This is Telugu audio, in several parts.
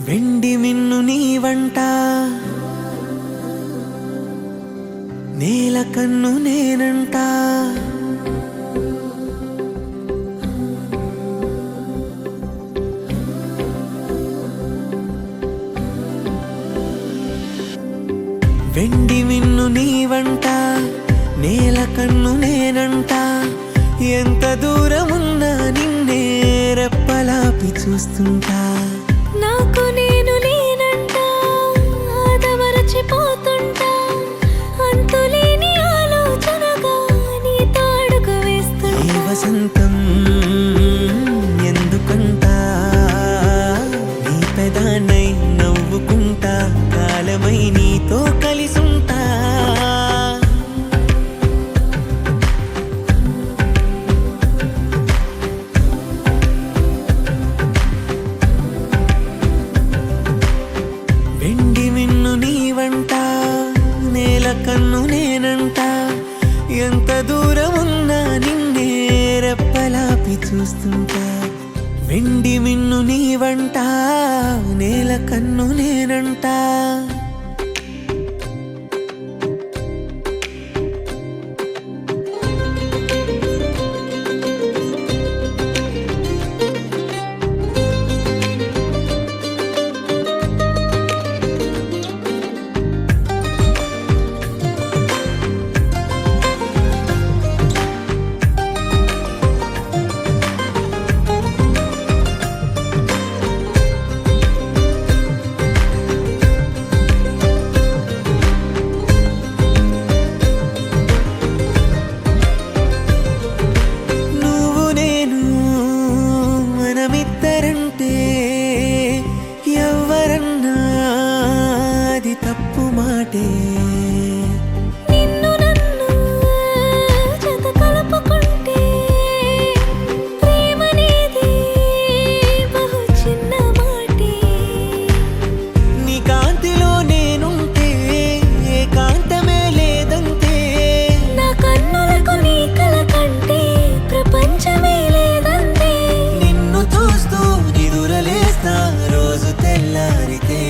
వెండి మిన్ను నీ వంట నేల కన్ను నేనంట వెండి మిన్ను నీ వంట నేల కన్ను నేనంట ఎంత దూరమున్నా నిన్నే రెప్పలాపి చూస్తుంటా నాకు నేను లేనంట ఆదమరచిపోతుంటా అంతులేని ఆలోచనగా నీ తాడుకు వేస్తుంటా ఈ వసంతం ఎందుకంట నీ పెదానై నవ్వుకుంటా కాలమై నీతో కలిసుంటా వెండి మిన్ను నీ వంట నేల కన్ను నేనంట ఎంత దూరమున్నా నిన్నే రెప్పలాపి చూస్తుంటా వెండి మిన్ను నీ వంట నేల కన్ను నేనంట నిన్ను నన్ను జత కలుపుకుంటే ప్రేమనేది బహు చిన్న మాటే నీ కాంతిలో నేనుంటే ఏకాంతమే లేదంతే నా కన్నులకు నీ కల కంటే ప్రపంచమే లేదంతే నిన్ను చూస్తూ నిదురలేస్తా రోజు తెల్లారితే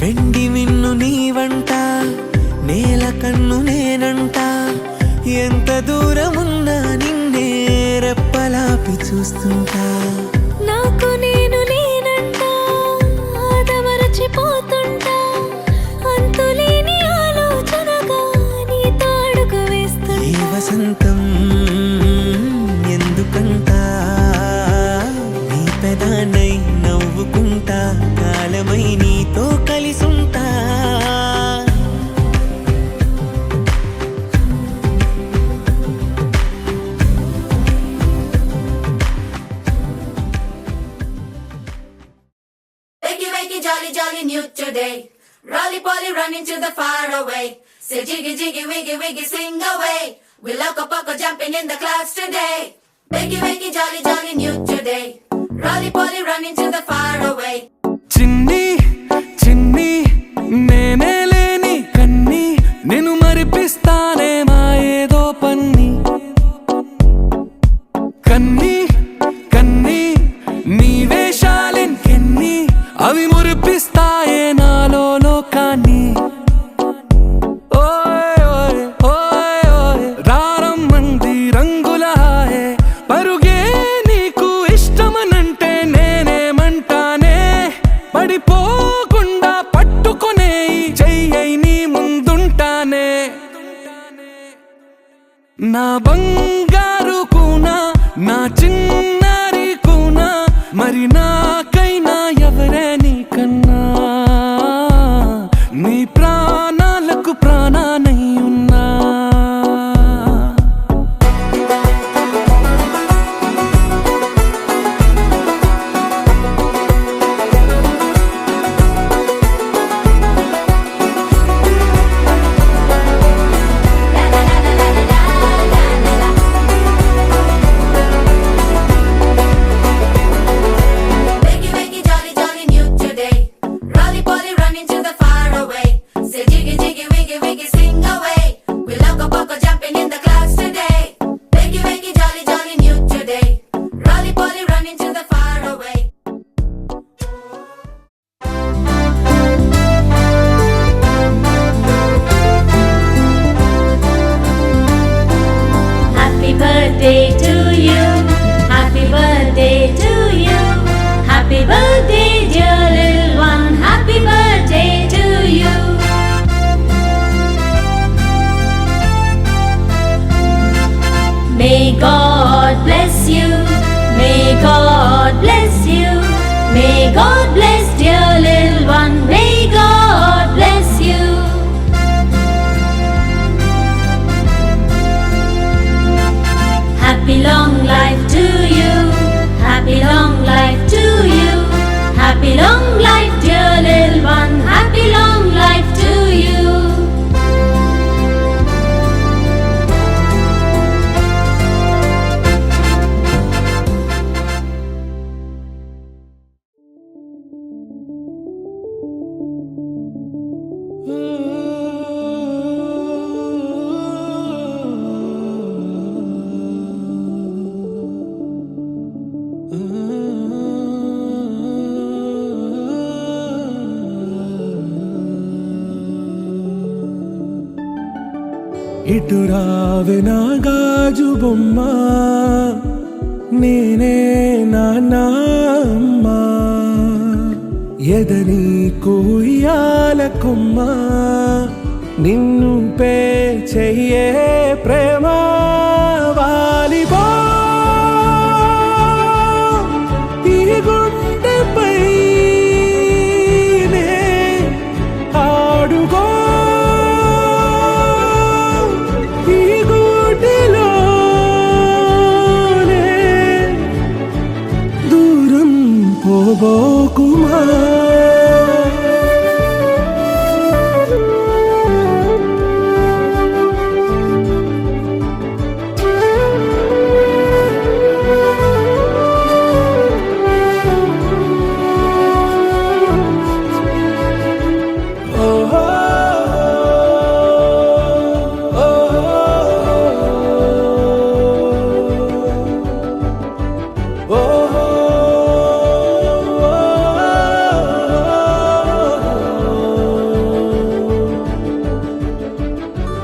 వెండి మిన్ను నీ వంట నేల కన్ను నేనంట ఎంత దూరమున్నా నిన్నే రెప్పలాపి చూస్తుంటా నాకు నేను లేనంట ఆదమరచిపోతుంటా అంతులేని ఆలోచనగా నీ తాడుకు వేస్తుంటా ఈ వసంతం ఎందుకంట నీ పెదానై నవ్వుకుంటా కాలమై నీతో కలిసుంటా Wakey, wakey, jolly, jolly, new today. Rolly poly, running to the far away. Say jiggy, jiggy, wiggy, wiggy, swing away. We loco poco jumping in the clouds today. Wakey, wakey, jolly, jolly, new today. Rolly poly, running to the far away. చిన్ని చిన్ని నేనే లేని కన్ని నేను మరిపిస్తానే మా ఏదో పన్ని కన్ని కన్ని నీ వేషాలెన్కెన్ని అవి మురిపిస్తాయే నాలో లోకాన్ని ఓయ్ ఓయ్ ఓయ్ ఓయ్ రారమ్మంది రంగుల హాయే పరుగే నీకు ఇష్టమనంటే నేనేమంటానే పడిపోకుండా పట్టుకునే చెయ్యై నీ ముందుంటానే నా బంగారు కూనా నా చిన్నారి కూనా మరి నాకైనా ఎవరే నీకన్నా నీ ప్రాణాలకు ప్రాణానై ఉన్నా God bless, dear little one. May God bless you. Happy long life to you. Happy long life to you. Happy long life, dear little one. Happy long life to you. ఇటు రావే నా గాజు బొమ్మ, నేనే నాన్న అమ్మ, ఎదని కొయ్యాల కొమ్మ, నిన్ను పే చెయ్యే ప్రేమ వాలిబా ఈ గుండెపై ఆడుగో పోబోకుమా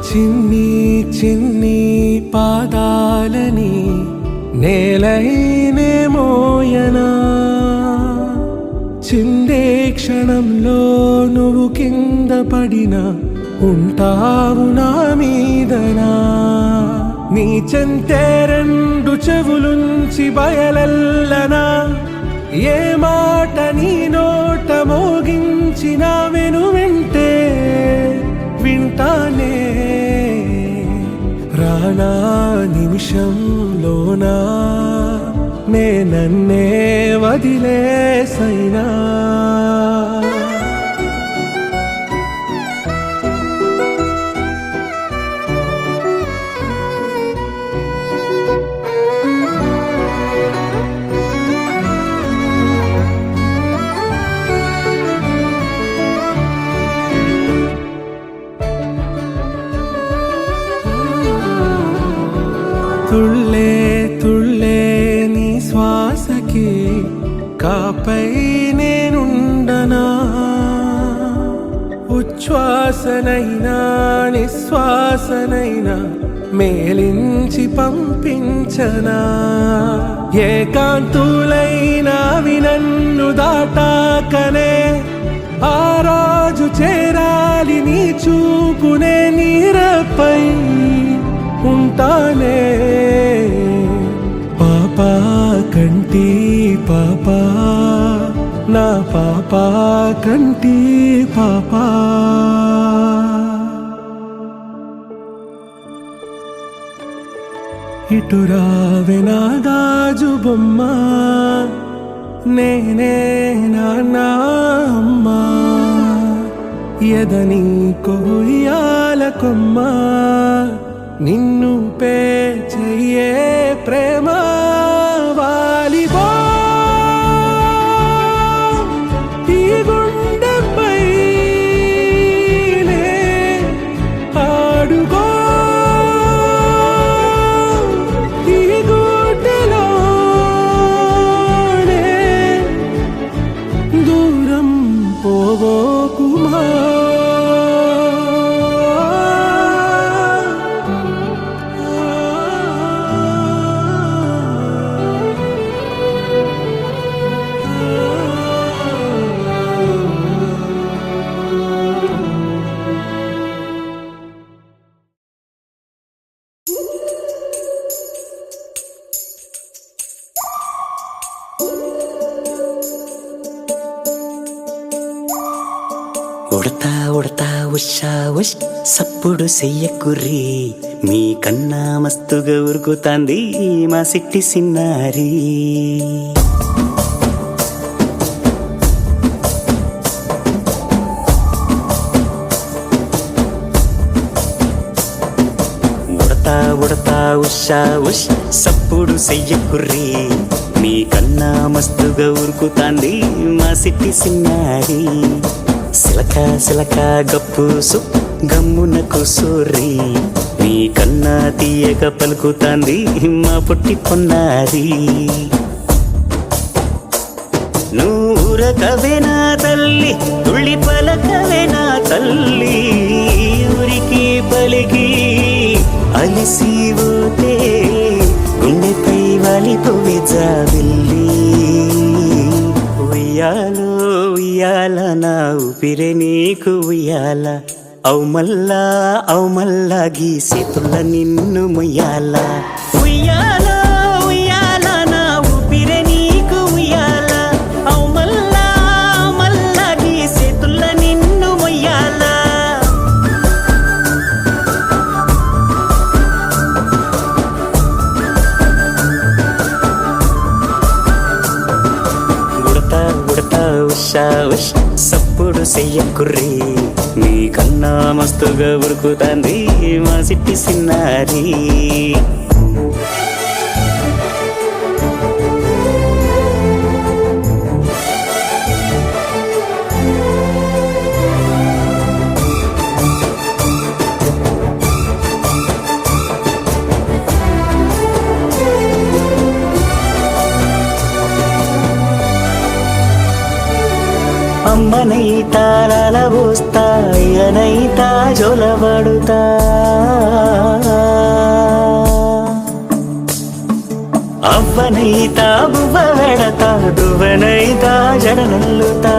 చిన్ని చిన్ని పాదాలని నేలైనే మోయనా, చిందే క్షణంలో నువ్వు కింద పడినా ఉంటావు నా మీదనా, నీ చెంతే రెండు చెవులుంచి బయలెల్లనా, ఏ మాట నీ నోట మోగించిన వెను వింటే వింటానే, రానా నిమిషంలోనా నే నన్నే వదిలేసైనా. తుళ్ళే తుళ్ళే నీ శ్వాసకి కాపై నేనుండనా, ఉచ్ఛ్వాసనైనా నిశ్వాసనైనా మేలించి పంపించనా, ఏకాంతులైనా వినన్ను దాటాకనే ఆ రాజు చేరాలి నీ చూపునే నీరపై ఉంటానే, పాపా కంటి పాపా నా పాపా కంటి పాపా. ఇటు రావే నా గాజు బొమ్మ, నేనే నాన్న అమ్మ, ఎదని కొయ్యాల కొమ్మ, నిన్ను పే చెయ్యే ప్రేమ వాలిబా ఈ గుండెపై ఆడుగో ఈ గుడ్డలోనే దూరం పోవోకుమా. ఉడతా ఉడతా ఉషా ఉష్ సప్పుడు చెయ్యకుర్రి మీ కన్నా మస్తుగా ఉరుకుతాంది మా సిట్టి సిన్నారి ఉడతా ఉడతా ఉషా ఉష్ సప్పుడు చెయ్యకుర్రి మీ కన్నా మస్తుగా ఉరుకుతాంది మా సిట్టి సిన్నారి సిలక సిలక గప్పుసు గమ్మున కూసోర్రి మీ కన్నా తీయక పలుకుతాంది మా పుట్టి పొన్నారి నూరకవే నా తల్లి తుళ్ళి పలకవే నా తల్లి ఊరికి పలికి అలిసిపోతే గుండెపై వాలిపోవే జాబిల్లి ఉయ్యాలో ఉయ్యాల నా ఊపిరే నీకు ఉయ్యాల అవు మల్లా గీసేతుల్ల నిన్ను ముయ్యాల ఉయ్యాల ఉయ్యాల నా ఊపిరే నీకు ఉయ్యాల అవు మల్లా గీసేతుల్ల నిన్ను ముయ్యాల ఉడతా ఉషా ఉష్ సప్పుడు చెయ్యకుర్రి మీ కన్నా మస్తుగా ఉరుకుతాంది మా సిట్టి సిన్నారి అమ్మనైతా లలబోస్తా అయ్యనైతా జొలబడుతా అవ్వనైతా బువ్వ వెడతా దువ్వనైతా జడనల్లుతా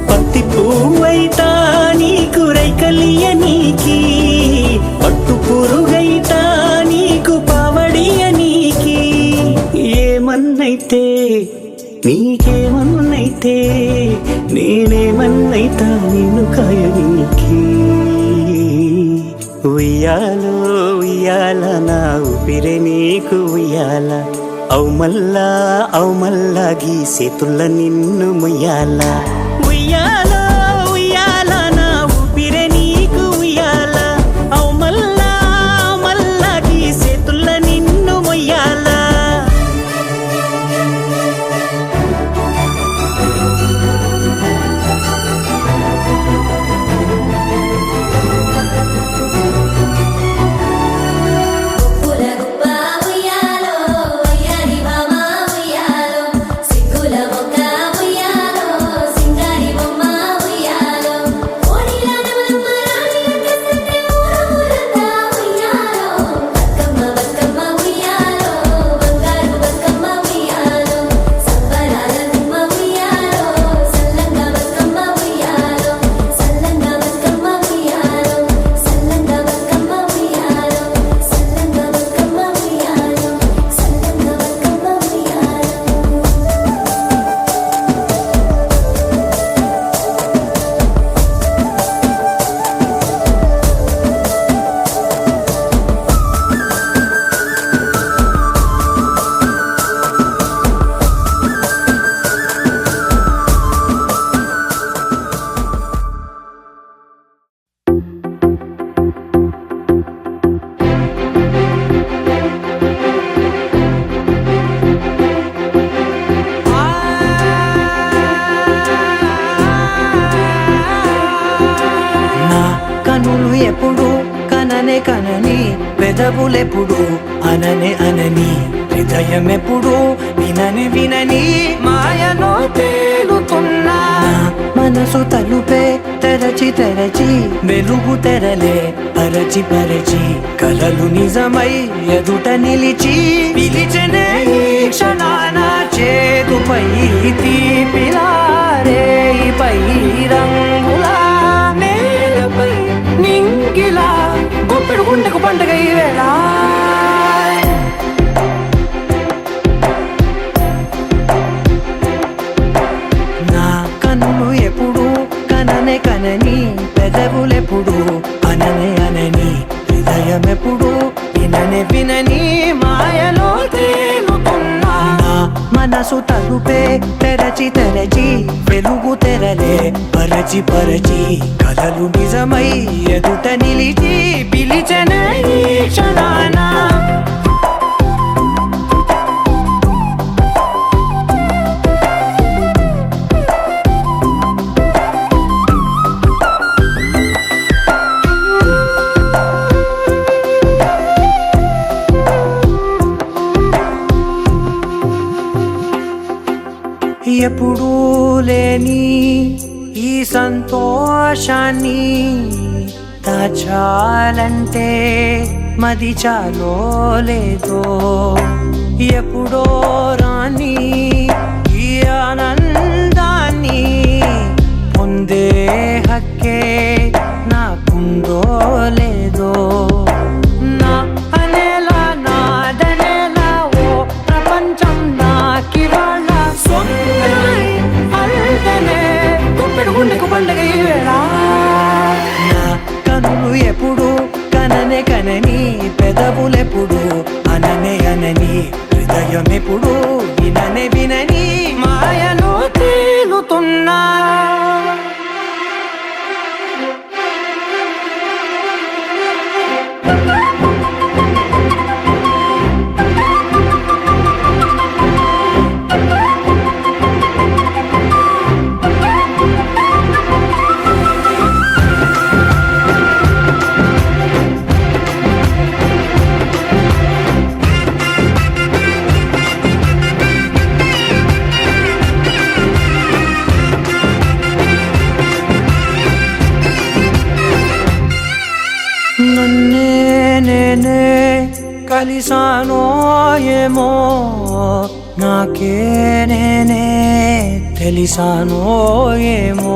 పత్తి పువ్వైతా నీకు రైకలియ నీకి పట్టు పురుగైతా నీకు పావడియ నీకి ఏమన్నైతే నీకేమన్నైతే నేనేమన్నైతా నిన్ను కాయనికి ఉయ్యాలో ఉయ్యాల నా ఊపిరే నీకు ఉయ్యాల అవు మల్లా గీసేతుల్ల నిన్ను ముయ్యాల ఉయ్యాలో ఉయ్యాల నా ఊపిరే నీకు ఉయ్యాల అవు మల్లా గీసేతుల్ల నిన్ను ముయ్యాల కనులు ఎప్పుడు కననే కనని పెదవులెప్పుడు అననే అనని హృదయం ఎప్పుడు వినని వినని మాయలో తేలుతున్నా మనసు తలుపే తెరచి తెరచి వెలుగు తెరలే పరచి పరచి కలలు నిజమై ఎదుట నిలిచి పిలిచనే ఈ క్షణాన చేతుపై తీపిలారే పై రంగులా నేలపై నింగిలా గుప్పెడు గుండెకు పండుగ ఈ వేళ మనసు తలుపే తెరచి తెరచి వెలుగు తెరలే పరచి పరచి కలలు నిజమై ఎదుట నిలిచి పిలిచెనే ఈ క్షణాన ఎప్పుడూ లేని ఈ సంతోషాన్ని దాచాలంటే మది చాలో లేదో ఎప్పుడో రాని ఈ ఆనందాన్ని పొందే హక్కే నాకుందో లేదో నా అనేలా నాదనేలా ఓ ప్రపంచం నాకివాళ్ళ గుండెకు పండగ ఈ వేళ నా కనులు ఎప్పుడు కననే కనని పెదవులెప్పుడు అననే అనని హృదయం ఎప్పుడు విననే వినని మాయలో తేలుతున్నా నన్నే నేనే కలిసానో ఏమో నాకే నేనే తెలిసానో ఏమో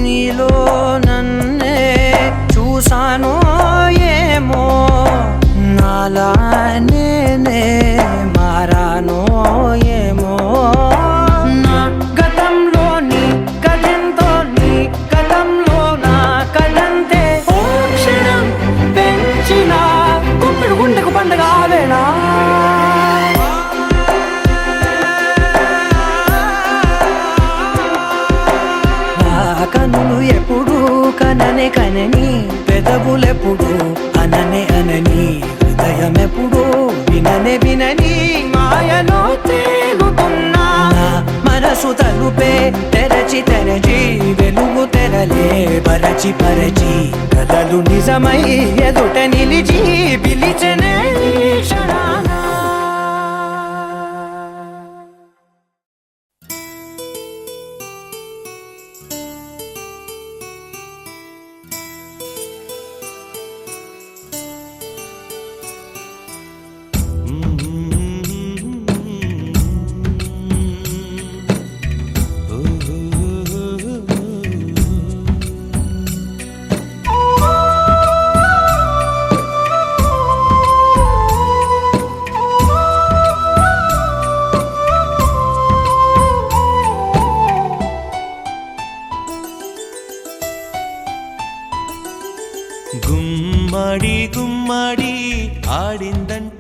నీలో నన్నే చూసానో ఏమో నాలా నేనే మారానో ఏమో నా గతంలోని కథంతో నీ గతంలో నా కథంతే గుండెకు పండగ వేళ నా కనులు ఎప్పుడు కననే కనని పెదవులెప్పుడు అననే అనని హృదయం ఎప్పుడు విననే వినని మాయలో తేలుతున్నా నా మనసు తలుపే తెరచి తెరచి వెలుగు తెరలే పరచి పరచి కలలు నిజమై ఎదుట నిలిచి పిలిచెనే ఈ క్షణాన గుమ్మడి గుమ్మడి ఆడిందంట